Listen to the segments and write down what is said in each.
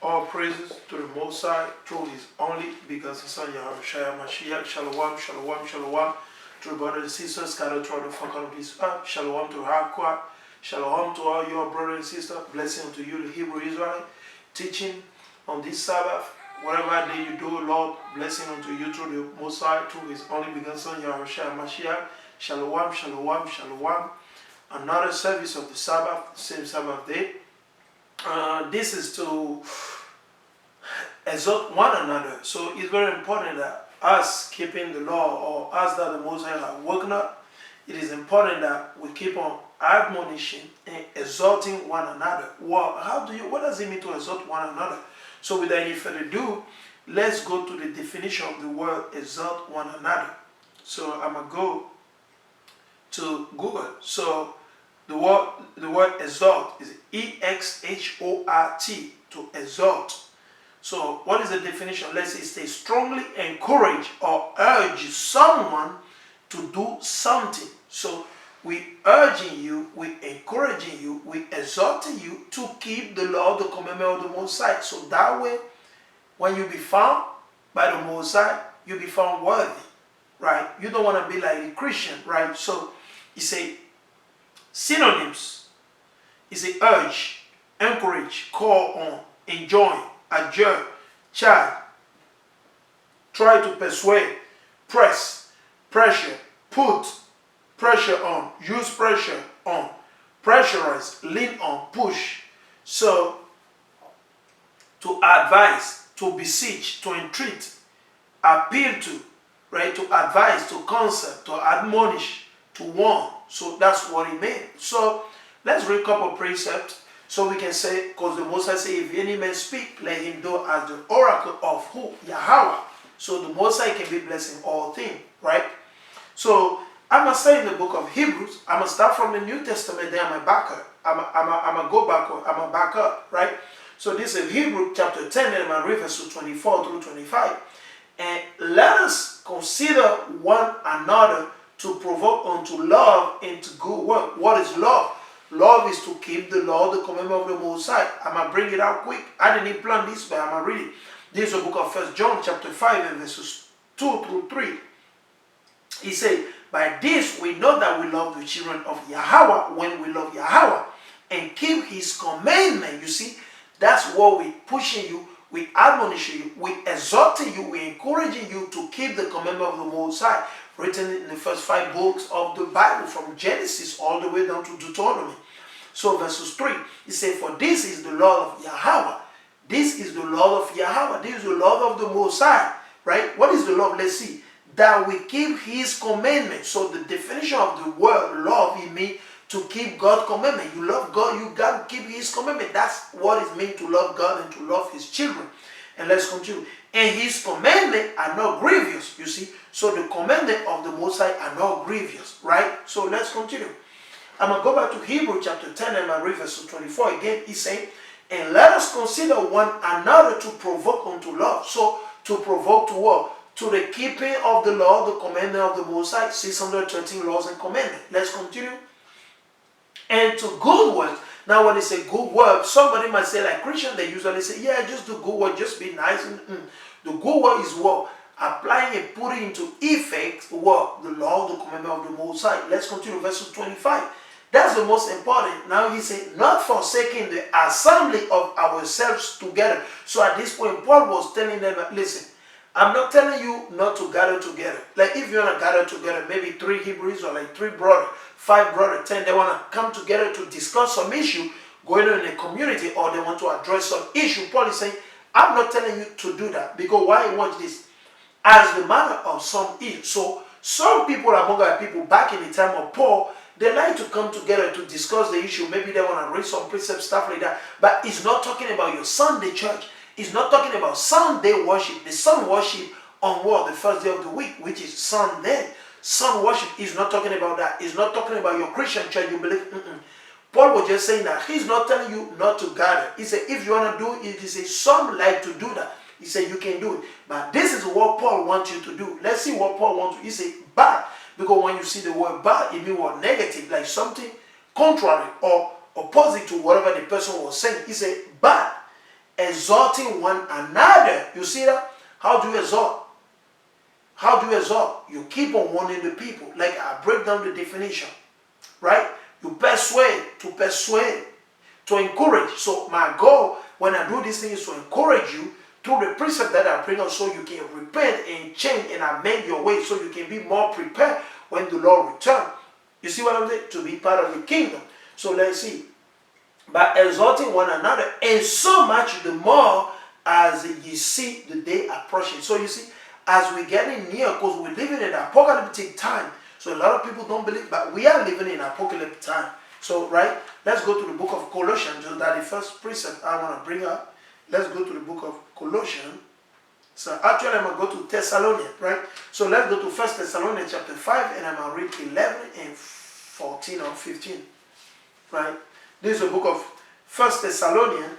All praises to the Most High through His only begotten Son, Yahawashi, Mashiach, Shalawam, Shalawam, Shalawam, to the brothers and sisters scattered throughout the four corners of this earth. Shalawam to Hakwa, Shalawam to all your brothers and sisters. Blessing unto you, the Hebrew Israelite, teaching on this Sabbath. Whatever day you do, Lord, blessing unto you through the Most High, through His only begotten Son, Yahawashi, Mashiach, Shalawam, Shalawam, Shalawam. Another service of the Sabbath, same Sabbath day. This is to exhort one another. So it's very important that us keeping the law, or us that the Most High have woken up, it is important that we keep on admonishing and exhorting one another. What does it mean to exhort one another? So without any further ado, let's go to the definition of the word exhort one another. So I'm going to go to Google. So the word exhort is E-X-H-O-R-T, to exhort. So what is the definition? Let's say it's to strongly encourage or urge someone to do something. So we urging you, we encouraging you, we exhorting you to keep the law, the commandment of the Most High. So that way, when you be found by the Most High, you be found worthy, right? You don't want to be like a Christian, right? So you say synonyms. You say urge, encourage, call on, enjoin, adjure, charge, try to persuade, press, pressure, put pressure on, use pressure on, pressurize, lean on, push. So to advise, to beseech, to entreat, appeal to, right? To advise, to counsel, to admonish, to warn. So that's what it means. So let's read a couple precepts so we can say, because the Most High say, if any man speak, let him do as the oracle of who? Yahweh. So the Most High can be blessing all things, right? So I'm going to say in the book of Hebrews, I'm going to start from the New Testament, then I'm going to back up. I'm going to go backward, I'm going to back up, right? So this is Hebrews chapter 10, and I'm going to read verses 24 through 25. And let us consider one another to provoke unto love and to good work. What is love? Love is to keep the law, the commandment of the Most High. I'm going to bring it out quick. I didn't plan this, but I'm going to read it. This is the book of 1 John chapter 5 and verses 2 through 3. He said, by this we know that we love the children of Yahweh when we love Yahweh and keep His commandment. You see, that's what we pushing you, we admonishing you, we exhorting you, we encouraging you to keep the commandment of the Most High, written in the first 5 books of the Bible, from Genesis all the way down to Deuteronomy. So verses 3, he said, for this is the law of Yahweh. This is the law of Yahweh. This is the law of the Most High, right? What is the law? Let's see. That we keep His commandments. So the definition of the word love, it means to keep God's commandment. You love God, you got to keep His commandment. That's what it means to love God and to love His children. And let's continue. And His commandments are not grievous, you see. So the commandment of the Most High are not grievous, right? So let's continue. I'm going to go back to Hebrews chapter 10 and I read verse 24 again. He's saying, and let us consider one another to provoke unto love. So to provoke to what? To the keeping of the law, the commandment of the Most High, 613 laws and commandments. Let's continue. And to good works. Now when they say good work, somebody might say, like Christian, they usually say, yeah, just do good work, just be nice. The good work is what? Applying and putting into effect what? The law, the commandment of the Most High. Let's continue, verse 25. That's the most important. Now he said, not forsaking the assembly of ourselves together. So at this point, Paul was telling them, listen, I'm not telling you not to gather together. Like if you want to gather together, maybe 3 Hebrews or like 3 brothers, 5 brothers, 10, they want to come together to discuss some issue going on in the community, or they want to address some issue. Paul is saying, I'm not telling you to do that. Because why? Watch this. As the manner of some is. So some people among our people back in the time of Paul, they like to come together to discuss the issue. Maybe they want to read some precepts, stuff like that. But it's not talking about your Sunday church. It's not talking about Sunday worship. The sun worship on what? The first day of the week, which is Sunday. Sun worship is not talking about that. It's not talking about your Christian church. You believe. Paul was just saying that he's not telling you not to gather. He said, if you want to do it, he said, some like to do that. He said, you can do it. But this is what Paul wants you to do. Let's see what Paul wants you. He said, bad. Because when you see the word bad, it means what? Negative, like something contrary or opposite to whatever the person was saying. He said, bad. exhorting one another. You see that? How do you exhort? How do you exhort? You keep on warning the people. Like I break down the definition, right? You persuade, to encourage. So my goal when I do this thing is to encourage you through the precept that I bring out, so you can repent and change and amend your ways, so you can be more prepared when the Lord returns. You see what I'm saying? To be part of the kingdom. So let's see. By exhorting one another, and so much the more as you see the day approaching. So you see, as we're getting near, because we're living in apocalyptic time. So a lot of people don't believe, but we are living in apocalyptic time. So, right, let's go to the book of Colossians. So that the first precept I want to bring up. Let's go to the book of Colossians. So actually I'm going to go to Thessalonians, right? So let's go to 1 Thessalonians chapter 5, and I'm going to read 11 and 14 or 15, right? This is the book of 1 Thessalonians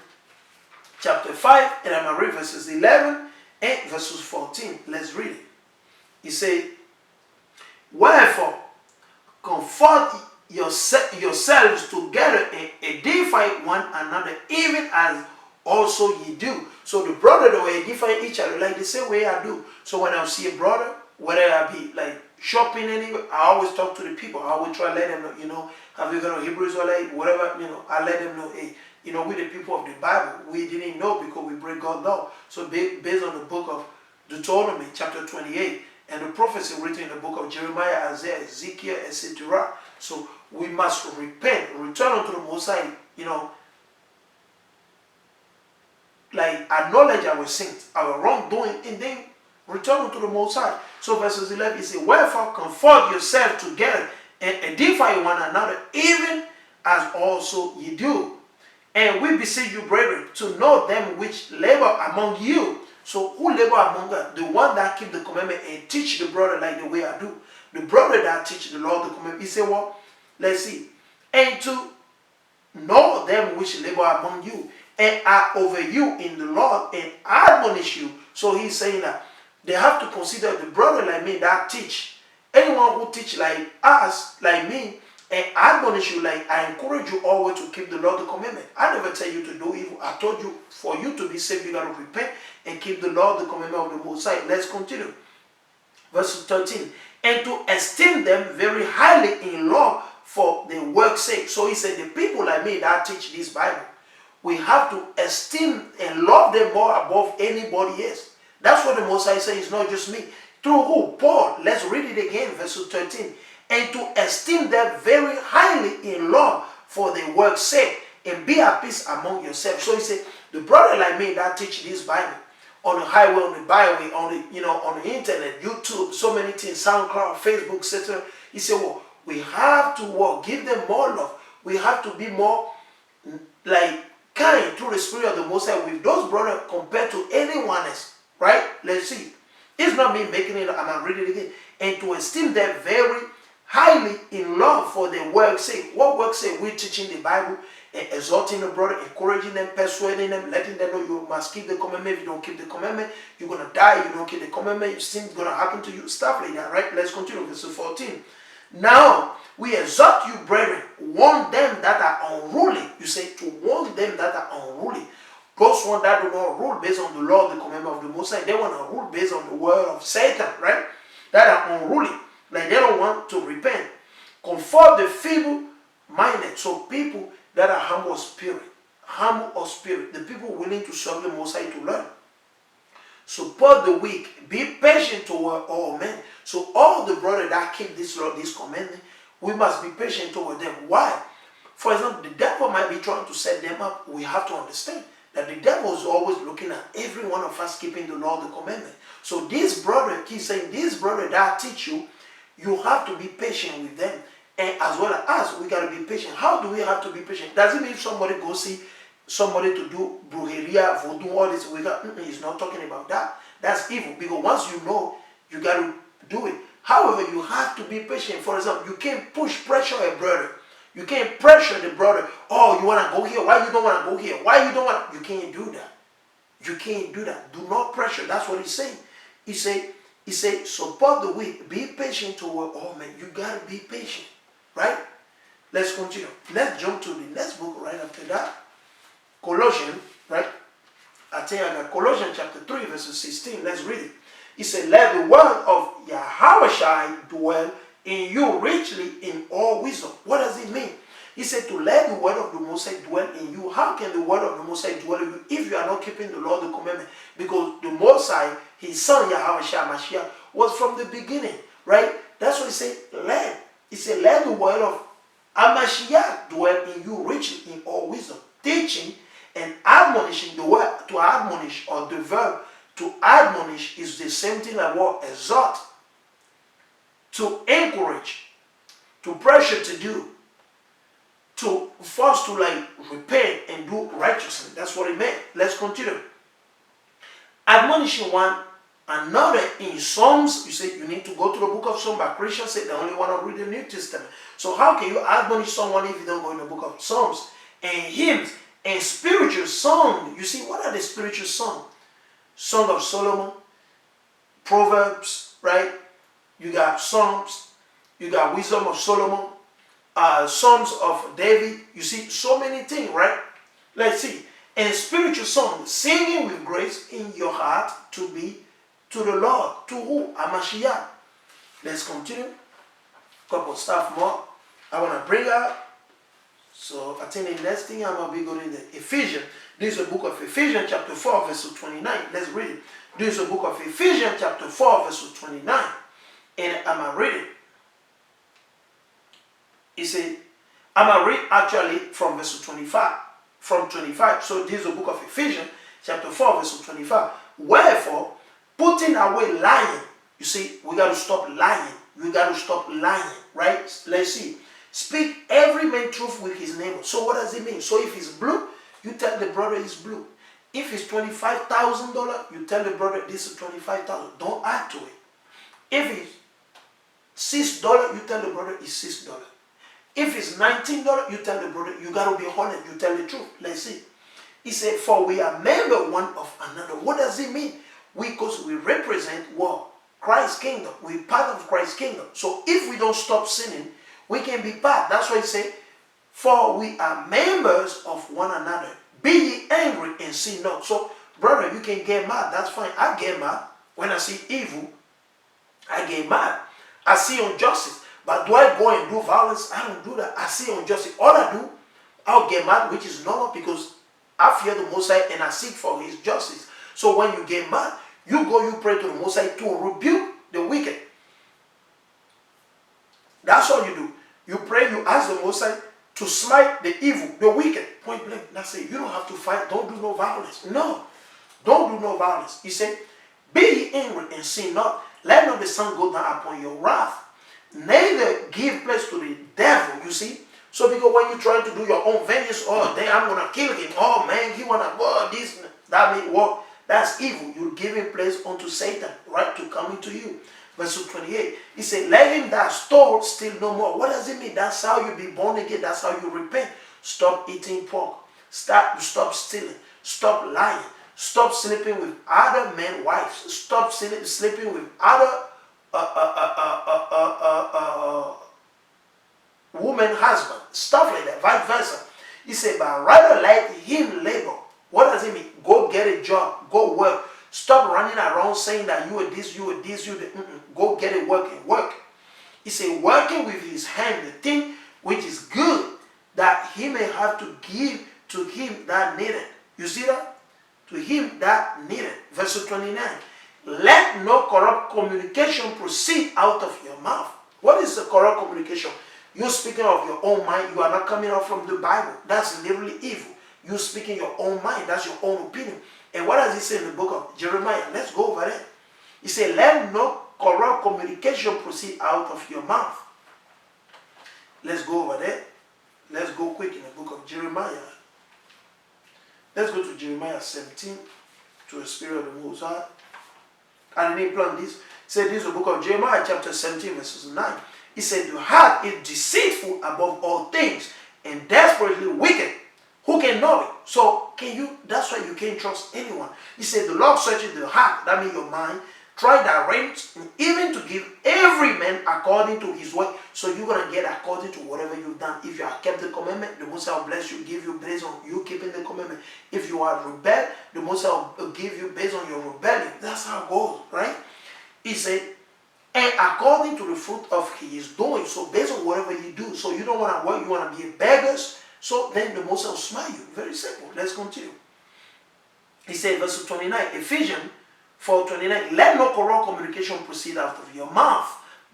chapter 5, and I'm going to read verses 11 and verses 14. Let's read it. He says, wherefore, comfort yourselves together and edify one another, even as also ye do. So the brother, they were edifying each other like the same way I do. So when I see a brother, whether I be like shopping anywhere, I always talk to the people. I always try to let them know, you know, have you gone to Hebrews or like whatever, you know, I let them know, hey, you know, we the people of the Bible. We didn't know because we break God's law. So based on the book of Deuteronomy, chapter 28, and the prophecy written in the book of Jeremiah, Isaiah, Ezekiel, etc. So we must repent, return unto the Most High, you know, like acknowledge our sins, our wrongdoing, and then return unto the Most High. So verses 11, he says, wherefore comfort yourself together and edify one another, even as also ye do. And we beseech you, brethren, to know them which labor among you. So who labor among us? The one that keep the commandment and teach the brother like the way I do. The brother that teach the Lord the commandment. He said, well, let's see. And to know them which labor among you and are over you in the Lord and admonish you. So he's saying that they have to consider the brother like me that teach. Anyone who teach like us, like me, and admonish you, like I encourage you always to keep the Lord the commandment. I never tell you to do evil. I told you for you to be saved, you got to repent and keep the Lord the commandment of the Most High. Let's continue. Verse 13. And to esteem them very highly in love for the work's sake. So he said, the people like me that teach this Bible, we have to esteem and love them more above anybody else. That's what the Most High says. It's not just me. Through who? Paul. Let's read it again, verse 13. And to esteem them very highly in love for the work's sake, and be at peace among yourselves. So he said, the brother like me that teach this Bible on the highway, on the byway, on the on the internet, YouTube, so many things, SoundCloud, Facebook, etc. He said, well, we have to give them more love. We have to be more like kind through the Spirit of the Most High with those brothers compared to anyone else. Right? Let's see. It's not me making it up. I'm going to read it again. And to esteem them very highly in love for the work's sake. What work's sake? We're teaching the Bible and exhorting the brother, encouraging them, persuading them, letting them know you must keep the commandment. If you don't keep the commandment, you're going to die. You don't keep the commandment, sin's going to happen to you. Stuff like that, right? Let's continue. Verse 14. Now, we exhort you, brethren, warn them that are unruly. You say to warn them that are unruly. Those ones that do not rule based on the law, the commandment of the Most High, they want to rule based on the word of Satan, right? That are unruly. Like they don't want to repent. Comfort the feeble-minded. So people that are humble of spirit. The people willing to serve the Most High to learn. Support the weak. Be patient toward all men. So all the brothers that keep this law, this commandment, we must be patient toward them. Why? For example, the devil might be trying to set them up. We have to understand that the devil is always looking at every one of us keeping the law, the commandment. So this brother, he's saying, this brother that teach you, you have to be patient with them. And as well as us, we got to be patient. How do we have to be patient? Does it mean somebody go see somebody to do brujeria, voodoo, all this? He's not talking about that. That's evil. Because once you know, you got to do it. However, you have to be patient. For example, you can't pressure a brother. You can't pressure the brother. Oh, you want to go here? Why you don't want to go here? Why you don't want to? You can't do that. You can't do that. Do not pressure. That's what he's saying. He said, support the weak. Be patient toward all men. You got to be patient. Right? Let's continue. Let's jump to the next book right after that. Colossians, right? I tell you, I got Colossians chapter 3, verses 16. Let's read it. He said, let the word of Yahawashi dwell in you richly in all wisdom. What does it mean? He said to let the word of the Most High dwell in you. How can the word of the Most High dwell in you if you are not keeping the law, the commandment? Because the Most High, his son Yahawashi Mashiach, was from the beginning, right? That's what he said, let. He said, let the word of Mashiach dwell in you richly in all wisdom. Teaching and admonishing, the word to admonish or the verb to admonish is the same thing like what? Exhort. To encourage, to pressure to do, to force to like repent and do righteousness. That's what it meant. Let's continue. Admonishing one another in Psalms. You say you need to go to the book of Psalms, but Christians say they only want to read the New Testament. So how can you admonish someone if you don't go in the book of Psalms? And hymns and spiritual song. You see, what are the spiritual songs? Song of Solomon, Proverbs, right? You got Psalms, you got Wisdom of Solomon, Psalms of David. You see, so many things, right? Let's see. And spiritual song, singing with grace in your heart to be to the Lord. To who? Amashiach. Let's continue. Couple stuff more I want to bring up. So I think the next thing I'm going to be going to Ephesians. This is the book of Ephesians chapter 4 verse 29. Let's read it. This is the book of Ephesians chapter 4 verse 29. And I'm going to read it. He said, I'm going to read actually from verse 25. From 25. So this is the book of Ephesians chapter 4 verse 25. Wherefore, putting away lying. You see, we got to stop lying. We got to stop lying, right? Let's see. Speak every man truth with his neighbor. So what does it mean? So if it's blue, you tell the brother it's blue. If it's $25,000, you tell the brother this is $25,000. Don't add to it. If it's $6, you tell the brother it's $6. If it's $19, you tell the brother, you got to be honest. You tell the truth. Let's see. He said, for we are members one of another. What does it mean? Because we represent what? Christ's kingdom. We're part of Christ's kingdom. So if we don't stop sinning, we can be part. That's why he said, for we are members of one another. Be ye angry and sin not. So, brother, you can get mad. That's fine. I get mad. When I see evil, I get mad. I see injustice. But do I go and do violence? I don't do that. I see injustice. All I do, I'll get mad, which is normal because I fear the Most High and I seek for his justice. So when you get mad, you go, you pray to the Most High to rebuke the wicked. That's all you do. You pray, you ask the Most High to smite the evil, the wicked. Point blank. That's it. You don't have to fight. Don't do no violence. No. Don't do no violence. He said, be ye angry and sin not. Let not the sun go down upon your wrath. Neither give place to the devil. You see? So because when you're trying to do your own vengeance, oh, then I'm going to kill him. Oh, man, he want to, oh, this, that may work. That's evil. You're giving place unto Satan, right, to come into you. Verse 28, he said, let him that stole steal no more. What does it mean? That's how you be born again. That's how you repent. Stop eating pork. Stop stealing. Stop lying. Stop sleeping with other men's wives. Stop sleeping with other woman husband. Stuff like that. Vice versa. He said, but rather let him labor. What does it mean? Go get a job. Go work. Stop running around saying that you are this, you are this, you are that. Go get it working. Work. He said, working with his hand, the thing which is good, that he may have to give to him that needed. You see that? To him that needed. Verse 29. Let no corrupt communication proceed out of your mouth. What is the corrupt communication? You're speaking of your own mind. You are not coming out from the Bible. That's literally evil. You're speaking your own mind. That's your own opinion. And what does he say in the book of Jeremiah? Let's go over there. He said, let no corrupt communication proceed out of your mouth. Let's go over there. Let's go quick in the book of Jeremiah. Let's go to Jeremiah 17, to the Spirit of the Most High. I didn't plan this. He said, this is the book of Jeremiah, chapter 17, verses 9. He said, the heart is deceitful above all things and desperately wicked. Who can know it? So, that's why you can't trust anyone. He said, the Lord searches the heart, that means your mind, try the reins, and even to give every man according to his work. So you're going to get according to whatever you've done. If you have kept the commandment, the Most High will bless you, give you based on you keeping the commandment. If you are rebel, the Most High will give you based on your rebellion. That's how it goes, right? He said, and according to the fruit of his doing. So based on whatever you do. So you don't want to work, you want to be beggars. So then the Most High will smile you. Very simple. Let's continue. He said, verse 29, Ephesians 4:29, let no corrupt communication proceed out of your mouth,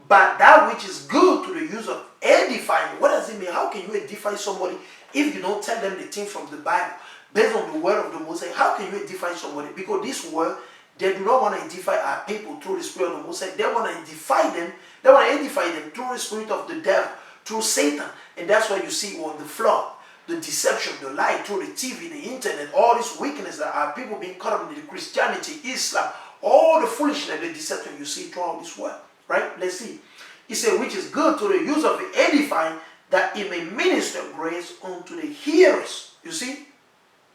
but that which is good to the use of edifying. What does it mean? How can you edify somebody if you don't tell them the thing from the Bible? Based on the word of the Most High, how can you edify somebody? Because this word, they do not want to edify our people through the Spirit of the Most High. They want to edify them. They want to edify them through the spirit of the devil, through Satan. And that's why you see on the floor, the deception, the lie, through the TV, the internet, all this wickedness that our people being caught up in the Christianity, Islam, all the foolishness, the deception you see throughout this world. Right? Let's see. He said, which is good to the use of the edifying, that it may minister grace unto the hearers. You see?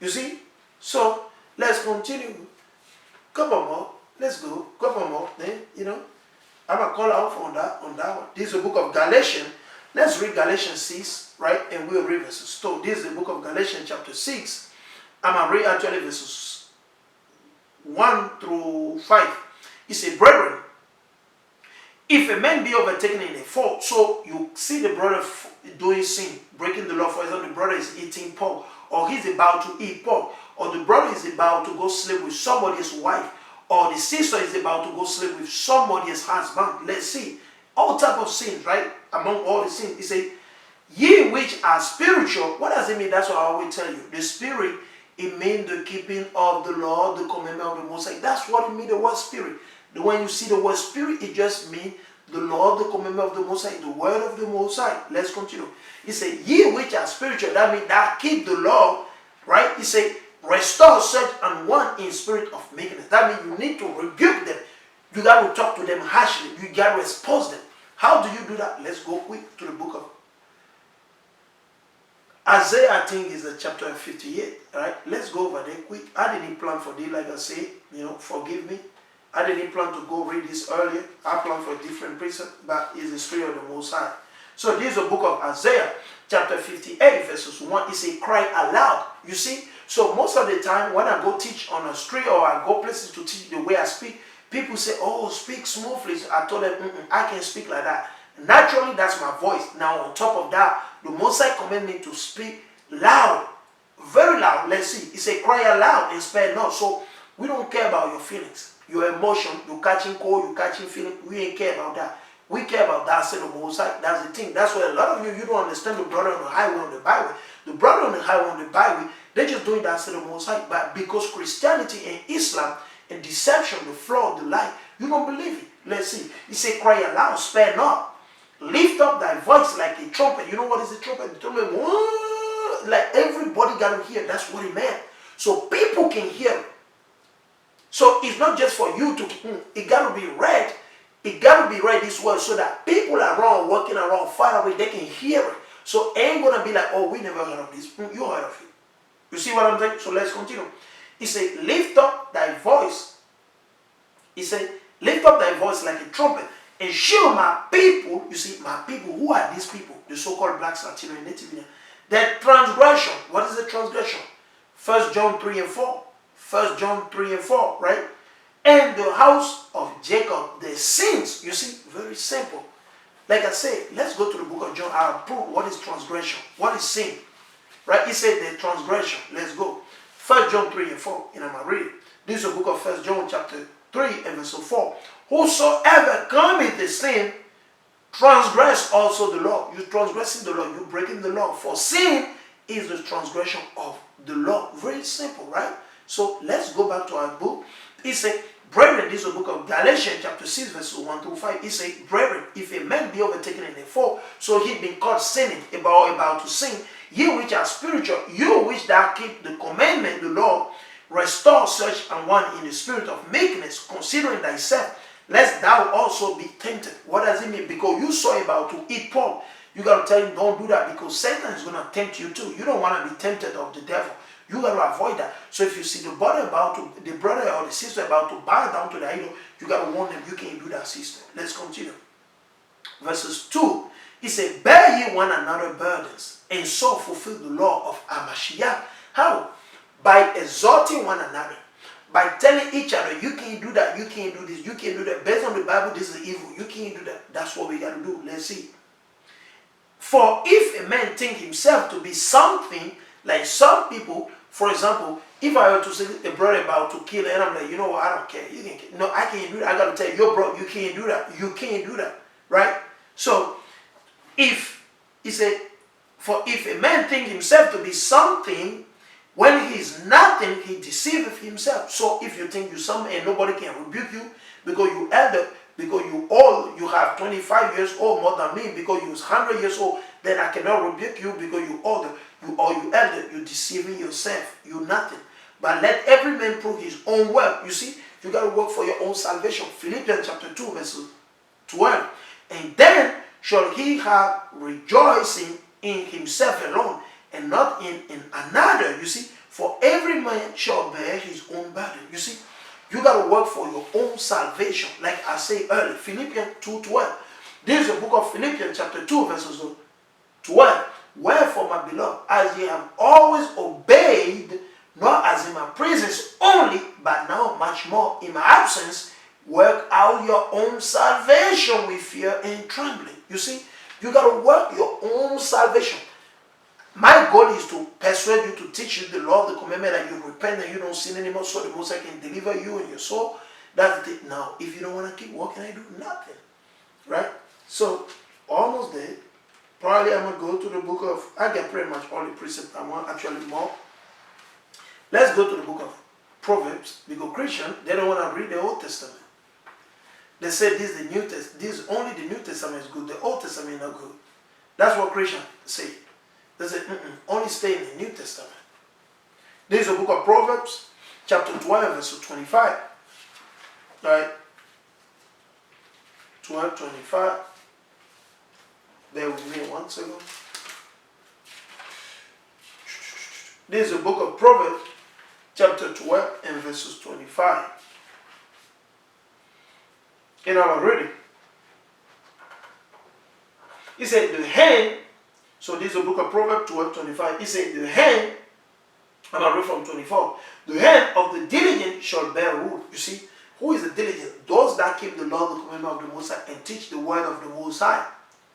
You see? So, let's continue. Couple more. Let's go. Couple more. Then, I'm going to call out on that one. This is the book of Galatians. Let's read Galatians 6, right? And we'll read verses 2. This is the book of Galatians chapter 6. I'm going to read actually verses 1 through 5. He said, brethren, if a man be overtaken in a fault, so you see the brother doing sin, breaking the law, for example, the brother is eating pork, or he's about to eat pork, or the brother is about to go sleep with somebody's wife, or the sister is about to go sleep with somebody's husband. Let's see. All type of sins, right? Among all the sins. He said, ye which are spiritual. What does it mean? That's what I always tell you. The spirit, it means the keeping of the law, the commandment of the Most High. That's what it means, the word spirit. When you see the word spirit, it just means the law, the commandment of the Most High, the word of the Most High. Let's continue. He said, ye which are spiritual. That means that keep the law, right? He said, restore such an one in spirit of meekness. That means you need to rebuke them. You got to talk to them harshly. You got to expose them. How do you do that? Let's go quick to the book of Isaiah. I think is the chapter 58, right? Let's go over there quick. I didn't plan for this, like I say, forgive me. I didn't plan to go read this earlier. I planned for a different precept, but it's the Spirit of the Most High. So this is the book of Isaiah, chapter 58, verses 1. It says, cry aloud. You see? So most of the time, when I go teach on a street or I go places to teach the way I speak, people say, oh, speak smoothly. So I told them, I can't speak like that. Naturally, that's my voice. Now, on top of that, the Most High commanded me to speak loud, very loud. Let's see. He said, cry aloud and spare not. So we don't care about your feelings. Your emotion, you catching cold, you catching feeling, we ain't care about that. We care about that side of the Most High. That's the thing. That's why a lot of you don't understand the brother on the highway on the byway. The brother on the highway on the byway, they're just doing that side of the Most High. But because Christianity and Islam and deception, the fraud, the lie, you don't believe it. Let's see. He said, cry aloud, spare not. Lift up thy voice like a trumpet. You know what is a trumpet? The trumpet, like everybody got to hear. That's what it meant. So people can hear. So it's not just for you to, it got to be read. It got to be read this way so that people around, walking around far away, they can hear it. So it ain't going to be like, oh, we never heard of this. You heard of it. You see what I'm saying? So let's continue. He said, lift up thy voice. He said, lift up thy voice like a trumpet and show my people, you see, my people, who are these people? The so-called blacks, Latinos and Native Indians. Their transgression. What is the transgression? 1 John 3 and 4. 1 John 3 and 4, right? And the house of Jacob, their sins. You see, very simple. Like I said, let's go to the book of John. I'll prove what is transgression. What is sin? Right? He said the transgression. Let's go. 1 John 3 and 4. And I'm going to read it. This is the book of 1 John chapter 3 and verse 4. Whosoever committeth sin, transgress also the law. You transgressing the law. You breaking the law. For sin is the transgression of the law. Very simple, right? So let's go back to our book. He said, brethren, this is the book of Galatians chapter 6 verse 1 through 5. He said, brethren, if a man be overtaken in a fault, so he been caught sinning, about to sin, ye which are spiritual, you which thou keep the commandment, the law, restore such an one in the spirit of meekness, considering thyself, lest thou also be tempted. What does it mean? Because you saw about to eat pork, you got to tell him, don't do that, because Satan is going to tempt you too. You don't want to be tempted of the devil. You got to avoid that. So if you see the brother or the sister about to bow down to the idol, you got to warn them, you can't do that, sister. Let's continue. Verses 2, he said, bear ye one another burdens, and so fulfill the law of Amashiach. How? By exhorting one another by telling each other, you can't do that, you can't do this, you can't do that. Based on the Bible, this is evil. You can't do that. That's what we got to do. Let's see. For if a man think himself to be something, like some people, for example, if I were to say a brother about to kill, and I'm like, you know what, I don't care. You can kill. No, I can't do that. I got to tell you, yo, bro, you can't do that. You can't do that. Right? So, if, he said, for if a man think himself to be something, when he is nothing, he deceiveth himself. So if you think you something and nobody can rebuke you because you elder, because you old, you have 25 years old more than me, because you 100 years old, then I cannot rebuke you because you older, you elder, you're deceiving yourself, you're nothing. But let every man prove his own work. You see, you got to work for your own salvation. Philippians chapter 2 verse 12. And then shall he have rejoicing in himself alone, and not in another. You see, for every man shall bear his own burden. You see, you got to work for your own salvation. Like I said earlier, Philippians 2:12. This is the book of Philippians chapter 2 verses 12. Wherefore, my beloved, as ye have always obeyed, not as in my presence only, but now much more in my absence, work out your own salvation with fear and trembling. You see, you got to work your own salvation. My goal is to persuade you, to teach you the law of the commandment, that you repent and you don't sin anymore, so the Most High can deliver you and your soul. That's it. Now, if you don't want to keep walking, I do nothing. Right? So, almost there. Probably I'm going to go to the book of, I get pretty much all the precepts I want, actually more. Let's go to the book of Proverbs, because Christians, they don't want to read the Old Testament. They say this is the New Testament. This only the New Testament is good. The Old Testament is not good. That's what Christians say. They say, only stay in the New Testament. This is the book of Proverbs, chapter 12, verse 25. Right? 12, 25. Bear with me 1 second. This is the book of Proverbs, chapter 12, and verses 25. In our reading, he said, the hand, so this is the book of Proverbs 12, 25. He said, the hand, and I read from 24, the hand of the diligent shall bear rule. You see, who is the diligent? Those that keep the law, the commandment of the Most High, and teach the word of the Most High.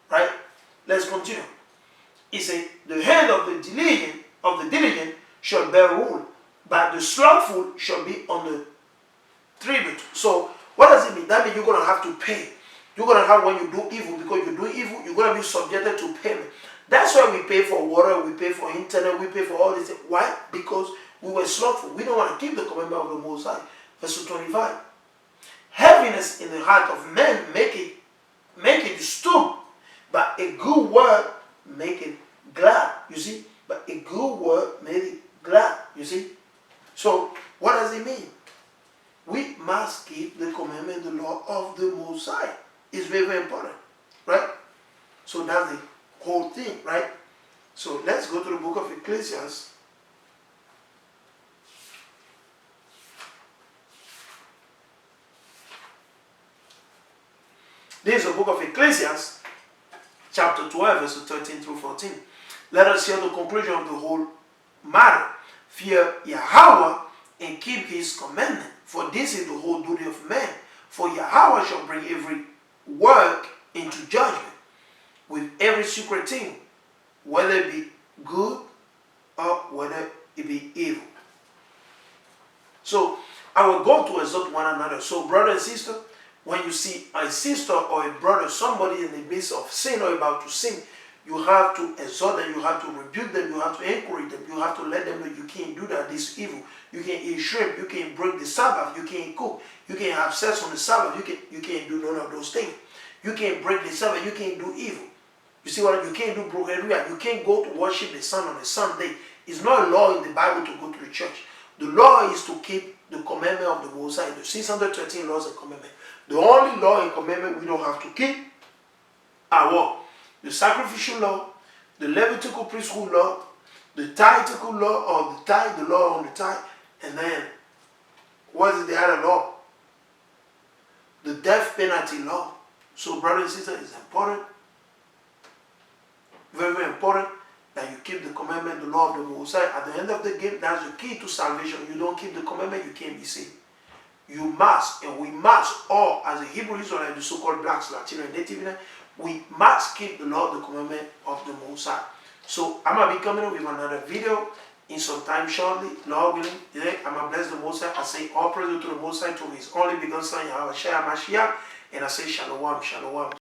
Right? Let's continue. He said, the hand of the diligent shall bear rule, but the slothful shall be on the tribute. So, what does it mean? That means you're going to have to pay. You're going to have, when you do evil, because you do evil, you're going to be subjected to payment. That's why we pay for water, we pay for internet, we pay for all this. Why? Because we were slothful. We don't want to keep the commandment of the Most High. Verse 25. Heaviness in the heart of man make it stoop, but a good word make it glad. You see? But a good word make it glad. You see? So, what does it mean? We must keep the commandment, the law of the Most High. It's very, very important. Right? So that's the whole thing, right? So let's go to the book of Ecclesiastes. This is the book of Ecclesiastes, chapter 12, verses 13 through 14. Let us hear the conclusion of the whole matter. Fear Yahawashi and keep his commandment, for this is the whole duty of man. For Yahawashi shall bring every work into judgment, with every secret thing, whether it be good or whether it be evil. So, I will go to exhort one another. So, brother and sister, when you see a sister or a brother, somebody in the midst of sin or about to sin, you have to exhort them, you have to rebuke them, you have to encourage them, you have to let them know you can't do that, this is evil. You can't eat shrimp, you can't break the Sabbath, you can't cook, you can't have sex on the Sabbath, you can't do none of those things. You can't break the Sabbath, you can't do evil. You see what? You can't do broken. You can't go to worship the sun on a Sunday. It's not a law in the Bible to go to the church. The law is to keep the commandment of the Most High, the 613 laws and commandments. The only law and commandment we don't have to keep are what? The sacrificial law, the Levitical priesthood law, the tithical law, or the tithe, the law on the tithe, and then what is the other law? The death penalty law. So, brothers and sisters, it's important. Very, very important that you keep the commandment, the law of the Most High. At the end of the game, that's the key to salvation. You don't keep the commandment, you can't be saved. You must, and we must, all as a Hebrew Israelite, the so-called blacks, Latinos, and Native Indians, we must keep the law, the commandment of the Most High. So I'm going to be coming up with another video in some time shortly, Lord willing. Today, I'm going to bless the Most High. I say all praise to the Most High, to His only begotten Son, Yahawashi, and I say Shalawam, Shalawam.